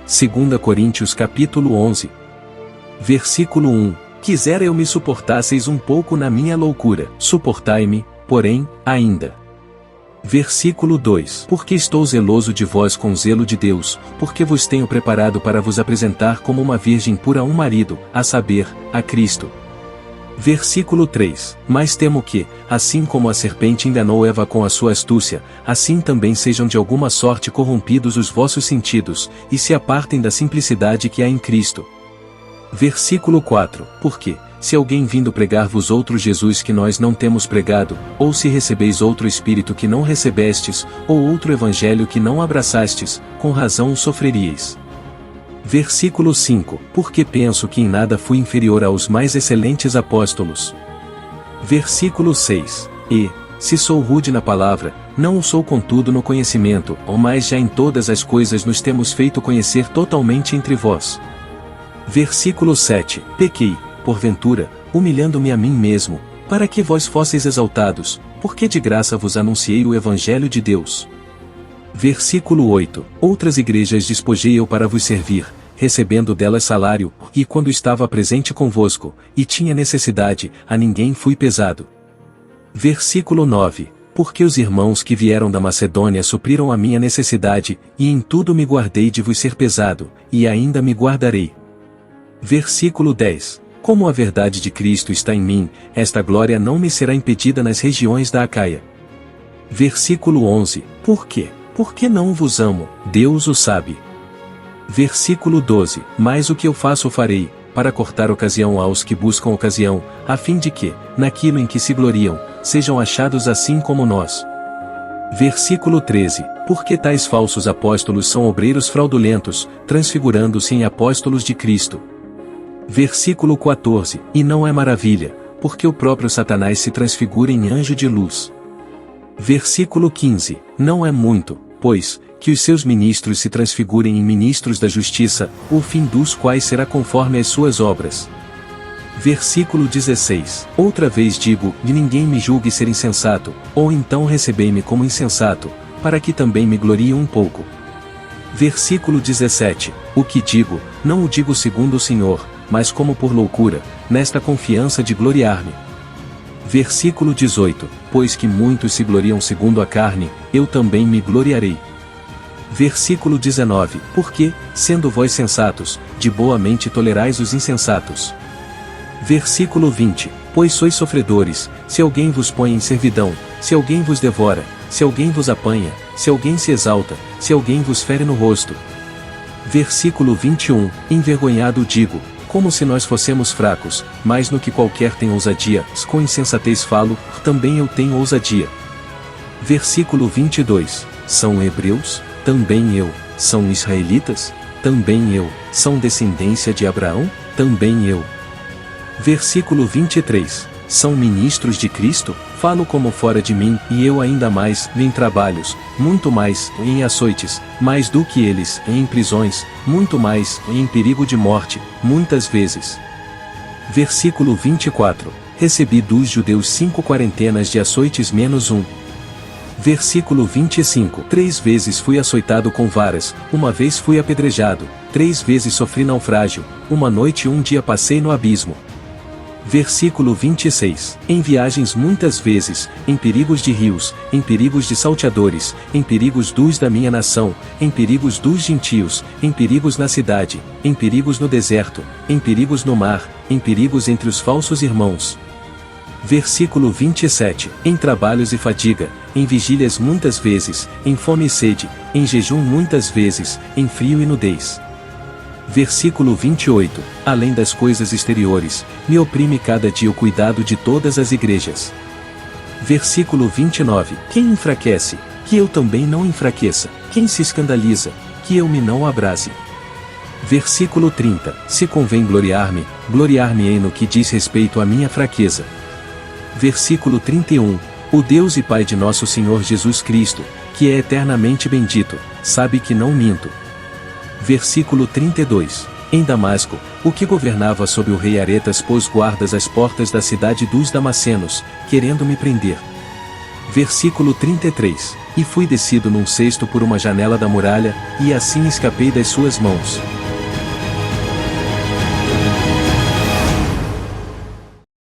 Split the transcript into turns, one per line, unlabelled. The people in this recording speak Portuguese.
2 Coríntios capítulo 11. Versículo 1. Quisera eu me suportasseis um pouco na minha loucura. Suportai-me, porém, ainda. Versículo 2. Porque estou zeloso de vós com zelo de Deus, porque vos tenho preparado para vos apresentar como uma virgem pura a um marido, a saber, a Cristo. Versículo 3. Mas temo que, assim como a serpente enganou Eva com a sua astúcia, assim também sejam de alguma sorte corrompidos os vossos sentidos, e se apartem da simplicidade que há em Cristo. Versículo 4. Porque, se alguém vindo pregar-vos outro Jesus que nós não temos pregado, ou se recebeis outro Espírito que não recebestes, ou outro Evangelho que não abraçastes, com razão o sofreríeis. Versículo 5. Porque penso que em nada fui inferior aos mais excelentes apóstolos. Versículo 6. E, se sou rude na palavra, não o sou contudo no conhecimento, ou mais já em todas as coisas nos temos feito conhecer totalmente entre vós. Versículo 7. Pequei, porventura, humilhando-me a mim mesmo, para que vós fosseis exaltados, porque de graça vos anunciei o Evangelho de Deus. Versículo 8. Outras igrejas despojei eu para vos servir, recebendo delas salário, e quando estava presente convosco, e tinha necessidade, a ninguém fui pesado. Versículo 9. Porque os irmãos que vieram da Macedônia supriram a minha necessidade, e em tudo me guardei de vos ser pesado, e ainda me guardarei. Versículo 10. Como a verdade de Cristo está em mim, esta glória não me será impedida nas regiões da Acaia. Versículo 11. Por quê? Porque não vos amo, Deus o sabe. Versículo 12. Mas o que eu faço farei, para cortar ocasião aos que buscam ocasião, a fim de que, naquilo em que se gloriam, sejam achados assim como nós. Versículo 13. Porque tais falsos apóstolos são obreiros fraudulentos, transfigurando-se em apóstolos de Cristo. Versículo 14. E não é maravilha, porque o próprio Satanás se transfigura em anjo de luz. Versículo 15. Não é muito, pois, que os seus ministros se transfigurem em ministros da justiça, o fim dos quais será conforme as suas obras. Versículo 16. Outra vez digo, de ninguém me julgue ser insensato, ou então recebei-me como insensato, para que também me glorie um pouco. Versículo 17. O que digo, não o digo segundo o Senhor, mas como por loucura, nesta confiança de gloriar-me. Versículo 18. Pois que muitos se gloriam segundo a carne, eu também me gloriarei. Versículo 19. Porque, sendo vós sensatos, de boa mente tolerais os insensatos. Versículo 20. Pois sois sofredores, se alguém vos põe em servidão, se alguém vos devora, se alguém vos apanha, se alguém se exalta, se alguém vos fere no rosto. Versículo 21. Envergonhado digo, como se nós fossemos fracos, mas no que qualquer tem ousadia, com insensatez falo, também eu tenho ousadia. Versículo 22. São hebreus? Também eu. São israelitas? Também eu. São descendência de Abraão? Também eu. Versículo 23. São ministros de Cristo? Falo como fora de mim, e eu ainda mais, em trabalhos, muito mais, em açoites, mais do que eles, em prisões, muito mais, em perigo de morte, muitas vezes. Versículo 24. Recebi dos judeus 5 quarentenas de açoites menos 1. Versículo 25. 3 vezes fui açoitado com varas, uma vez fui apedrejado, 3 vezes sofri naufrágio, uma noite e um dia passei no abismo. Versículo 26. Em viagens muitas vezes, em perigos de rios, em perigos de salteadores, em perigos dos da minha nação, em perigos dos gentios, em perigos na cidade, em perigos no deserto, em perigos no mar, em perigos entre os falsos irmãos. Versículo 27. Em trabalhos e fadiga, em vigílias muitas vezes, em fome e sede, em jejum muitas vezes, em frio e nudez. Versículo 28. Além das coisas exteriores, me oprime cada dia o cuidado de todas as igrejas. Versículo 29. Quem enfraquece, que eu também não enfraqueça. Quem se escandaliza, que eu me não abrase. Versículo 30. Se convém gloriar-me, gloriar-me-ei no que diz respeito à minha fraqueza. Versículo 31. O Deus e Pai de nosso Senhor Jesus Cristo, que é eternamente bendito, sabe que não minto. Versículo 32. Em Damasco, o que governava sob o rei Aretas pôs guardas às portas da cidade dos Damascenos, querendo me prender. Versículo 33. E fui descido num cesto por uma janela da muralha, e assim escapei das suas mãos.